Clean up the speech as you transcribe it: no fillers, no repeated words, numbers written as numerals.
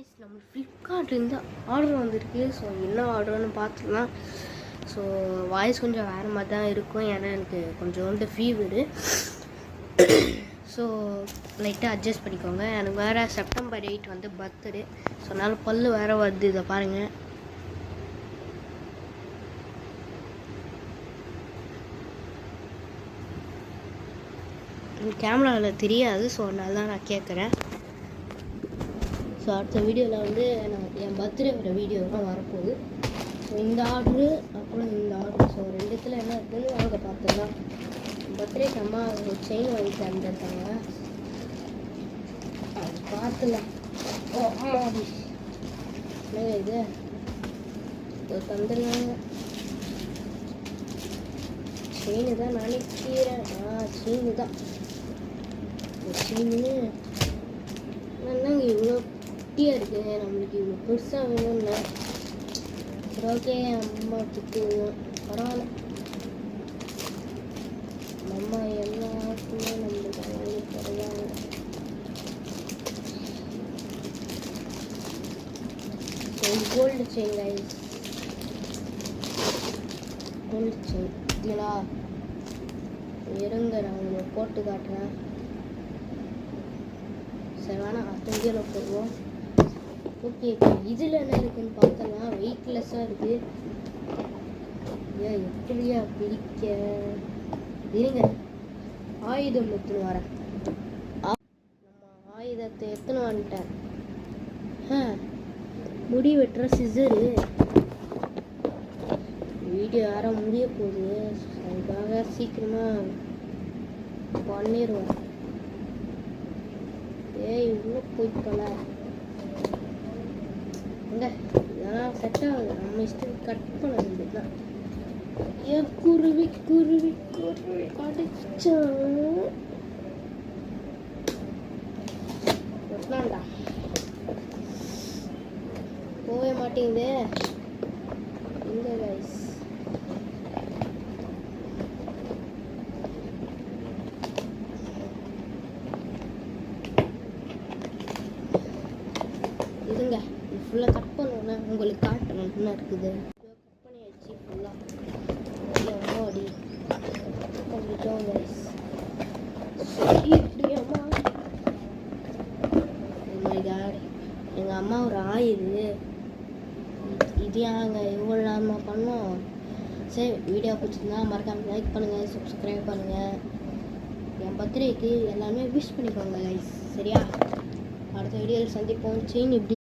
Guys நம்ம ஃப்ளிப்கார்ட்லேருந்து order வந்திருக்கு. So என்ன ஆர்டர்னு பார்த்துக்கலாம். ஸோ வாய்ஸ் கொஞ்சம் வேறு மாதிரி தான் இருக்கும், ஏன்னா எனக்கு கொஞ்சோண்டு ஃபீவரு. ஸோ லைட்டாக அட்ஜஸ்ட் பண்ணிக்கோங்க. எனக்கு வேறு செப்டம்பர் 8 வந்து பர்த்டே. ஸோ அதனால் பல் வேறு வருது. இதை பாருங்கள். கேமராவில் தெரியாது, ஸோ அதனால தான் நான் கேட்குறேன். ஸோ அடுத்த வீடியோவில் வந்து நான் என் பர்த்டே வர வீடியோ தான் வரப்போகுது. ஸோ இந்த ஆர்டரு அப்புறம் இந்த ஆர்டரு, ஸோ ரெண்டுத்தில் என்ன இருக்குதுன்னு வாங்க பார்த்துக்கலாம். பர்த்டேக்கு அம்மா ஒரு செயின் வாங்கி தந்துருக்காங்க, அது பார்த்துலாம். ஓ அம்மா என்னங்க இது தந்துருக்காங்க. செயின் தான் நினைக்கிறேன். செயின் தான். செயின் என்னங்க இவ்வளோ குட்டியாக இருக்குது, நம்மளுக்கு இவ்வளோ பெருசாக வேணும்ல. சரி ஓகே, அம்மா திட்டு பரவாயில்ல. அம்மா எல்லாருக்குமே நம்மளுக்கு வாங்கி தருவாங்க. Gold chain guys, gold chain இல்லைங்களா? இருங்க நான் உங்களுக்கு போட்டு காட்டுறேன். சரி வேணாம், அடுத்த வீடியோவில் போடுவோம். ஓகே, இப்போ இதில் என்ன இருக்குதுன்னு பார்த்தோம்னா வெயிட்லெஸ்ஸாக இருக்குது. ஏன் எப்படியா பிடிக்க இருங்க, ஆயுதம் எடுத்துன்னு வரேன். நம்ம ஆயுதத்தை எடுத்துன்னு வந்துட்டேன். முடி வெட்டுற சிசரு. வீடியோ யாரும் முடிய போகுது, அதுக்காக சீக்கிரமாக பண்ணிடுவேன். இவ்வளோ போய்க்கல அங்கே இதெல்லாம் செட் ஆகுது. நம்ம இஷ்டம் கட் பண்ண வேண்டியதுதான். ஏன் குருவி குருவி குருவி அடிச்சாண்டா. போக மாட்டேங்குது இந்த கைஸ். இதுங்க இது ஃபுல்லாக கட் பண்ணணும்னா உங்களுக்கு காட்டணும்னு இருக்குது. கட் பண்ணியாச்சு ஃபுல்லாக. அடி கொஞ்சம் கைஸ் இப்படியாம்மா. எங்கள் அம்மா ஒரு ஆயுது இது நாங்கள் இவ்வளோ நேரமாக பண்ணோம். சரி, வீடியோ பிடிச்சிருந்தா மறக்காமல் லைக் பண்ணுங்கள், சப்ஸ்கிரைப் பண்ணுங்கள். என் பர்த்டேக்கு எல்லாமே விஷ் பண்ணிக்கோங்க கைஸ், சரியா? அடுத்த வீடியோவில் சந்திப்போம். செயின் இப்படி